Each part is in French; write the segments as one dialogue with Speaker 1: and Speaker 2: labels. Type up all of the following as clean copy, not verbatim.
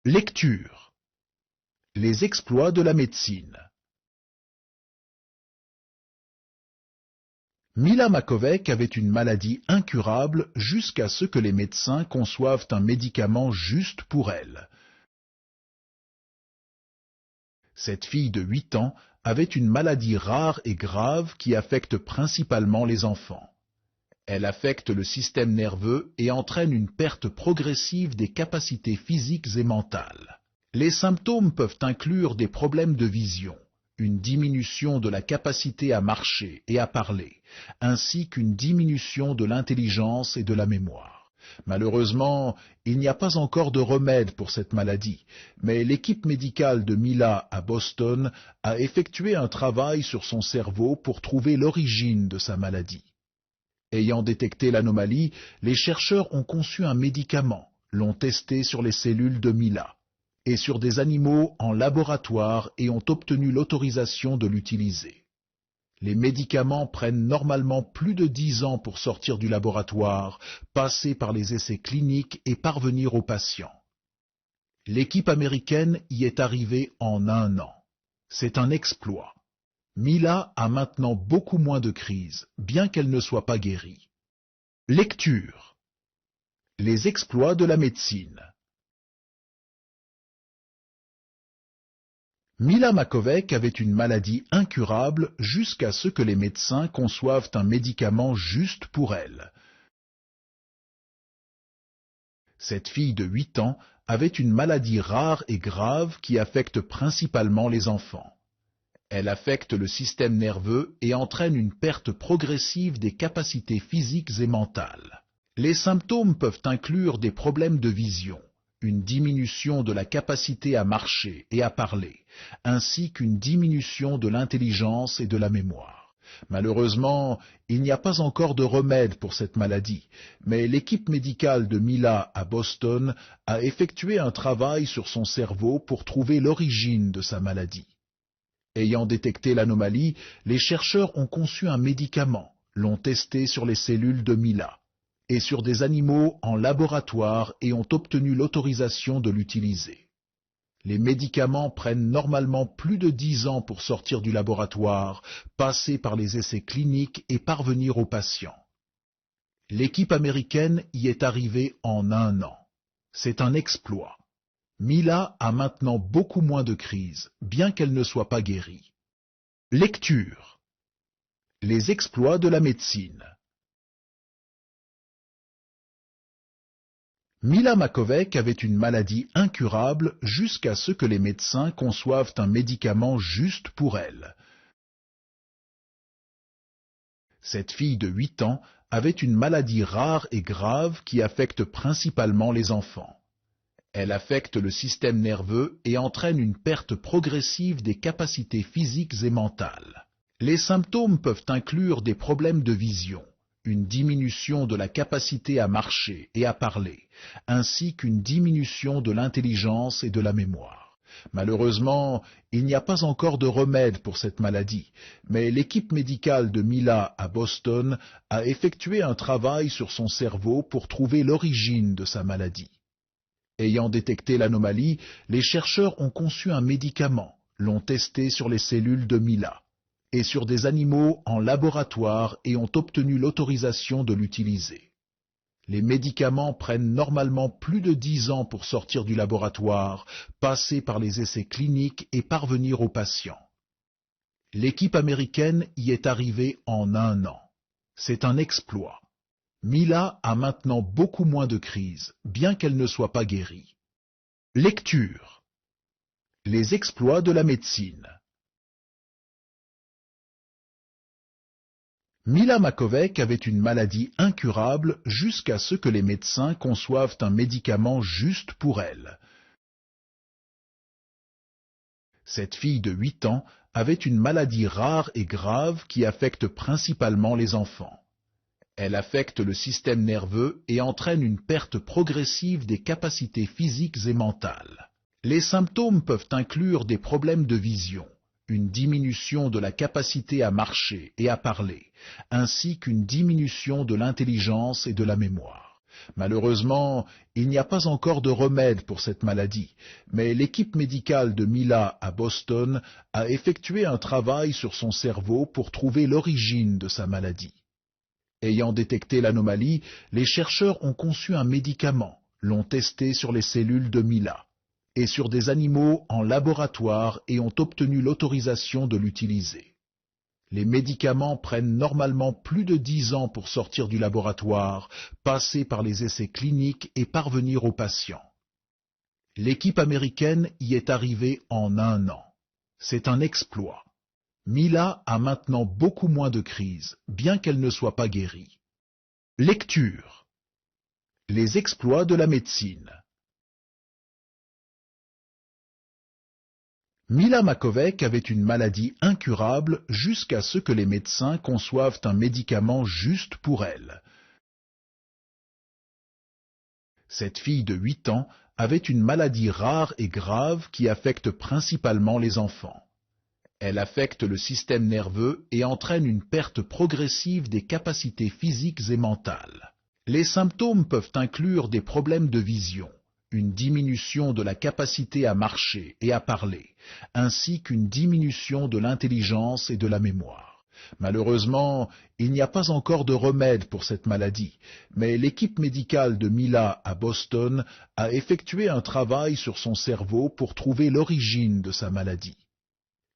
Speaker 1: Lecture. Les exploits de la médecine. Mila Makovec avait une maladie incurable jusqu'à ce que les médecins conçoivent un médicament juste pour elle. Cette fille de 8 ans avait une maladie rare et grave qui affecte principalement les enfants. Elle affecte le système nerveux et entraîne une perte progressive des capacités physiques et mentales. Les symptômes peuvent inclure des problèmes de vision, une diminution de la capacité à marcher et à parler, ainsi qu'une diminution de l'intelligence et de la mémoire. Malheureusement, il n'y a pas encore de remède pour cette maladie, mais l'équipe médicale de Mila à Boston a effectué un travail sur son cerveau pour trouver l'origine de sa maladie. Ayant détecté l'anomalie, les chercheurs ont conçu un médicament, l'ont testé sur les cellules de Mila et sur des animaux en laboratoire et ont obtenu l'autorisation de l'utiliser. Les médicaments prennent normalement plus de 10 ans pour sortir du laboratoire, passer par les essais cliniques et parvenir aux patients. L'équipe américaine y est arrivée en 1 an. C'est un exploit. Mila a maintenant beaucoup moins de crises, bien qu'elle ne soit pas guérie. Lecture. Les exploits de la médecine. Mila Makovec avait une maladie incurable jusqu'à ce que les médecins conçoivent un médicament juste pour elle. Cette fille de 8 ans avait une maladie rare et grave qui affecte principalement les enfants. Elle affecte le système nerveux et entraîne une perte progressive des capacités physiques et mentales. Les symptômes peuvent inclure des problèmes de vision, une diminution de la capacité à marcher et à parler, ainsi qu'une diminution de l'intelligence et de la mémoire. Malheureusement, il n'y a pas encore de remède pour cette maladie, mais l'équipe médicale de Mila à Boston a effectué un travail sur son cerveau pour trouver l'origine de sa maladie. Ayant détecté l'anomalie, les chercheurs ont conçu un médicament, l'ont testé sur les cellules de Mila et sur des animaux en laboratoire et ont obtenu l'autorisation de l'utiliser. Les médicaments prennent normalement plus de 10 ans pour sortir du laboratoire, passer par les essais cliniques et parvenir aux patients. L'équipe américaine y est arrivée en 1 an. C'est un exploit. Mila a maintenant beaucoup moins de crises, bien qu'elle ne soit pas guérie. Lecture. Les exploits de la médecine. Mila Makovec avait une maladie incurable jusqu'à ce que les médecins conçoivent un médicament juste pour elle. Cette fille de 8 ans avait une maladie rare et grave qui affecte principalement les enfants. Elle affecte le système nerveux et entraîne une perte progressive des capacités physiques et mentales. Les symptômes peuvent inclure des problèmes de vision, une diminution de la capacité à marcher et à parler, ainsi qu'une diminution de l'intelligence et de la mémoire. Malheureusement, il n'y a pas encore de remède pour cette maladie, mais l'équipe médicale de Mila à Boston a effectué un travail sur son cerveau pour trouver l'origine de sa maladie. Ayant détecté l'anomalie, les chercheurs ont conçu un médicament, l'ont testé sur les cellules de Mila et sur des animaux en laboratoire et ont obtenu l'autorisation de l'utiliser. Les médicaments prennent normalement plus de 10 ans pour sortir du laboratoire, passer par les essais cliniques et parvenir aux patients. L'équipe américaine y est arrivée en 1 an. C'est un exploit. Mila a maintenant beaucoup moins de crises, bien qu'elle ne soit pas guérie. Lecture. Les exploits de la médecine. Mila Makovec avait une maladie incurable jusqu'à ce que les médecins conçoivent un médicament juste pour elle. Cette fille de 8 ans avait une maladie rare et grave qui affecte principalement les enfants. Elle affecte le système nerveux et entraîne une perte progressive des capacités physiques et mentales. Les symptômes peuvent inclure des problèmes de vision, une diminution de la capacité à marcher et à parler, ainsi qu'une diminution de l'intelligence et de la mémoire. Malheureusement, il n'y a pas encore de remède pour cette maladie, mais l'équipe médicale de Mila à Boston a effectué un travail sur son cerveau pour trouver l'origine de sa maladie. Ayant détecté l'anomalie, les chercheurs ont conçu un médicament, l'ont testé sur les cellules de Mila et sur des animaux en laboratoire et ont obtenu l'autorisation de l'utiliser. Les médicaments prennent normalement plus de 10 ans pour sortir du laboratoire, passer par les essais cliniques et parvenir aux patients. L'équipe américaine y est arrivée en 1 an. C'est un exploit. Mila a maintenant beaucoup moins de crises, bien qu'elle ne soit pas guérie. Lecture. Les exploits de la médecine. Mila Macovec avait une maladie incurable jusqu'à ce que les médecins conçoivent un médicament juste pour elle. Cette fille de 8 ans avait une maladie rare et grave qui affecte principalement les enfants. Elle affecte le système nerveux et entraîne une perte progressive des capacités physiques et mentales. Les symptômes peuvent inclure des problèmes de vision, une diminution de la capacité à marcher et à parler, ainsi qu'une diminution de l'intelligence et de la mémoire. Malheureusement, il n'y a pas encore de remède pour cette maladie, mais l'équipe médicale de Mila à Boston a effectué un travail sur son cerveau pour trouver l'origine de sa maladie.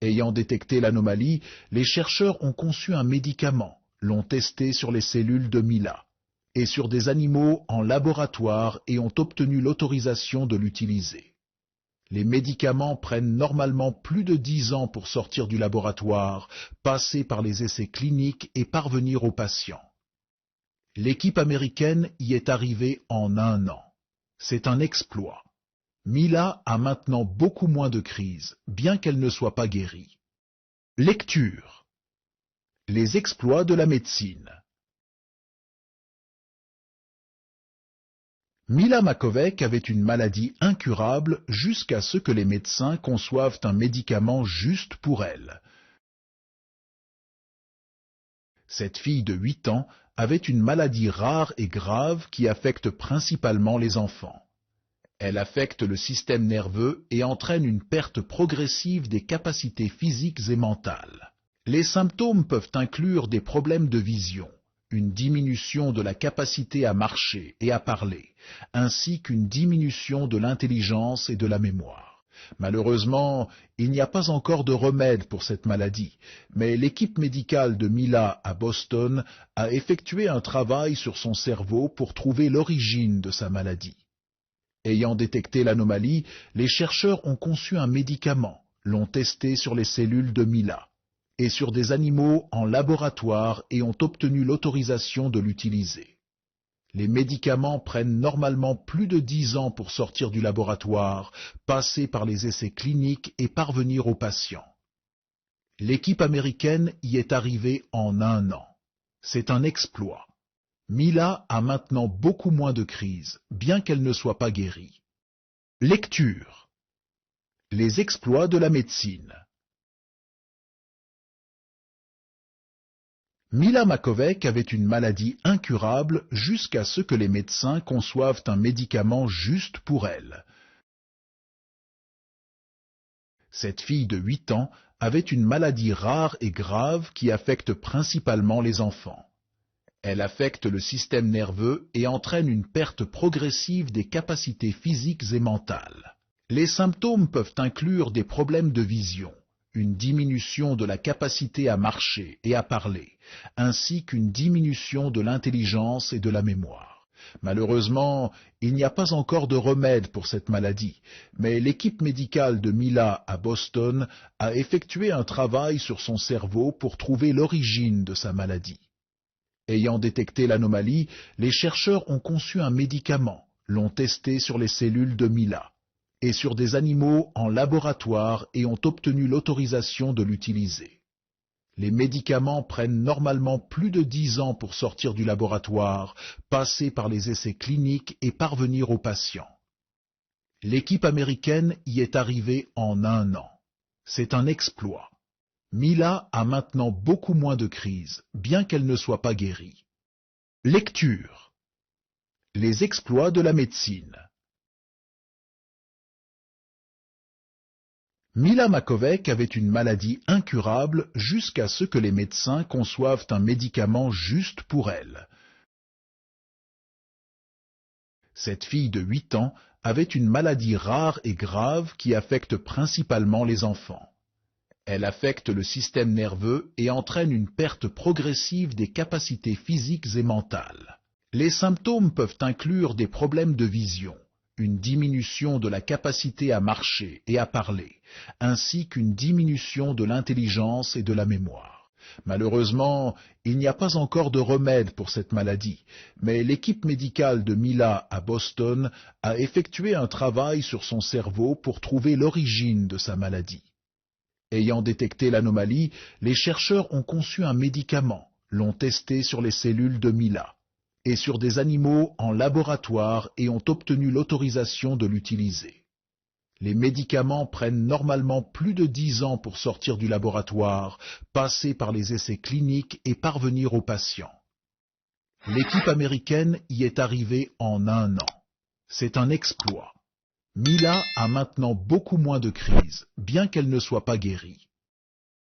Speaker 1: Ayant détecté l'anomalie, les chercheurs ont conçu un médicament, l'ont testé sur les cellules de Mila et sur des animaux en laboratoire et ont obtenu l'autorisation de l'utiliser. Les médicaments prennent normalement plus de 10 ans pour sortir du laboratoire, passer par les essais cliniques et parvenir aux patients. L'équipe américaine y est arrivée en 1 an. C'est un exploit. Mila a maintenant beaucoup moins de crises, bien qu'elle ne soit pas guérie. Lecture. Les exploits de la médecine. Mila Macovec avait une maladie incurable jusqu'à ce que les médecins conçoivent un médicament juste pour elle. Cette fille de 8 ans avait une maladie rare et grave qui affecte principalement les enfants. Elle affecte le système nerveux et entraîne une perte progressive des capacités physiques et mentales. Les symptômes peuvent inclure des problèmes de vision, une diminution de la capacité à marcher et à parler, ainsi qu'une diminution de l'intelligence et de la mémoire. Malheureusement, il n'y a pas encore de remède pour cette maladie, mais l'équipe médicale de Mila à Boston a effectué un travail sur son cerveau pour trouver l'origine de sa maladie. Ayant détecté l'anomalie, les chercheurs ont conçu un médicament, l'ont testé sur les cellules de Mila et sur des animaux en laboratoire et ont obtenu l'autorisation de l'utiliser. Les médicaments prennent normalement plus de 10 ans pour sortir du laboratoire, passer par les essais cliniques et parvenir aux patients. L'équipe américaine y est arrivée en 1 an. C'est un exploit. Mila a maintenant beaucoup moins de crises, bien qu'elle ne soit pas guérie. Lecture. Les exploits de la médecine. Mila Macovec avait une maladie incurable jusqu'à ce que les médecins conçoivent un médicament juste pour elle. Cette fille de 8 ans avait une maladie rare et grave qui affecte principalement les enfants. Elle affecte le système nerveux et entraîne une perte progressive des capacités physiques et mentales. Les symptômes peuvent inclure des problèmes de vision, une diminution de la capacité à marcher et à parler, ainsi qu'une diminution de l'intelligence et de la mémoire. Malheureusement, il n'y a pas encore de remède pour cette maladie, mais l'équipe médicale de Mila à Boston a effectué un travail sur son cerveau pour trouver l'origine de sa maladie. Ayant détecté l'anomalie, les chercheurs ont conçu un médicament, l'ont testé sur les cellules de Mila et sur des animaux en laboratoire et ont obtenu l'autorisation de l'utiliser. Les médicaments prennent normalement plus de 10 ans pour sortir du laboratoire, passer par les essais cliniques et parvenir aux patients. L'équipe américaine y est arrivée en 1 an. C'est un exploit. Mila a maintenant beaucoup moins de crises, bien qu'elle ne soit pas guérie. Lecture. Les exploits de la médecine. Mila Makovec avait une maladie incurable jusqu'à ce que les médecins conçoivent un médicament juste pour elle. Cette fille de 8 ans avait une maladie rare et grave qui affecte principalement les enfants. Elle affecte le système nerveux et entraîne une perte progressive des capacités physiques et mentales. Les symptômes peuvent inclure des problèmes de vision, une diminution de la capacité à marcher et à parler, ainsi qu'une diminution de l'intelligence et de la mémoire. Malheureusement, il n'y a pas encore de remède pour cette maladie, mais l'équipe médicale de Mila à Boston a effectué un travail sur son cerveau pour trouver l'origine de sa maladie. Ayant détecté l'anomalie, les chercheurs ont conçu un médicament, l'ont testé sur les cellules de Mila et sur des animaux en laboratoire et ont obtenu l'autorisation de l'utiliser. Les médicaments prennent normalement plus de 10 ans pour sortir du laboratoire, passer par les essais cliniques et parvenir aux patients. L'équipe américaine y est arrivée en 1 an. C'est un exploit. Mila a maintenant beaucoup moins de crises, bien qu'elle ne soit pas guérie.